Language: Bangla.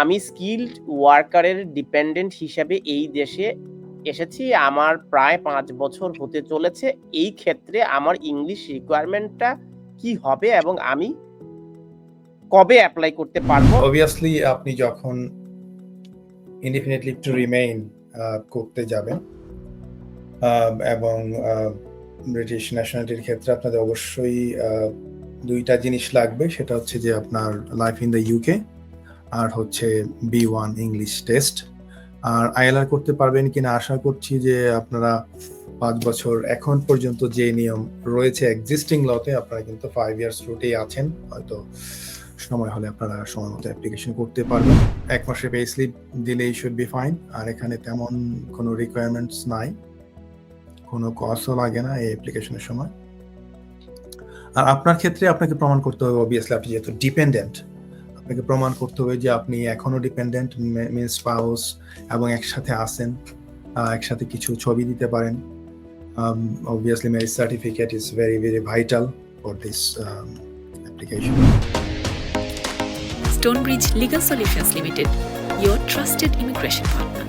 আমি স্কিলড ওয়ার্কারের ডিপেন্ডেন্ট হিসেবে এই দেশে এসেছি। আমার প্রায় 5 বছর হতে চলেছে। এই ক্ষেত্রে আমার ইংলিশ রিকোয়ারমেন্টটা কি হবে এবং আমি কবে এপ্লাই করতে পারবো? অবভিয়াসলি আপনি যখন ইনডিফিনিট লিভ টু রিমেইন করতে যাবেন এবং ব্রিটিশ ন্যাশনালিটির ক্ষেত্রে আপনাদের অবশ্যই দুইটা জিনিস লাগবে। সেটা হচ্ছে যে আপনার লাইফ ইন দ্য ইউকে আর হচ্ছে B1 ইংলিশ টেস্ট। আর ILR করতে পারবেন কিনা আশা করছি যে আপনারা 5 বছর এখন পর্যন্ত যে নিয়ম রয়েছে এক্সিস্টিং লতে আপনারা কিন্তু 5 ইয়ার্স রুটেই আছেন। হয়তো সময় হলে আপনারা সময় মতো অ্যাপ্লিকেশন করতে পারবেন। 1 মাসের পে স্লিপ দিলেই শুড বি ফাইন। আর এখানে তেমন কোনো রিকোয়ারমেন্টস নাই, কোনো কস্টও লাগে না এই অ্যাপ্লিকেশনের সময়। আর আপনার ক্ষেত্রে আপনাকে প্রমাণ করতে হবে, অবভিয়াসলি আপনি যেহেতু ডিপেন্ডেন্ট, আপনাকে প্রমাণ করতে হবে যে আপনি এখনো ডিপেন্ডেন্ট মিন্স স্পাউস এবং একসাথে আছেন, একসাথে কিছু ছবি দিতে পারেন। Obviously marriage certificate is very very vital for this application. Stonebridge Legal Solutions Limited, your trusted immigration partner.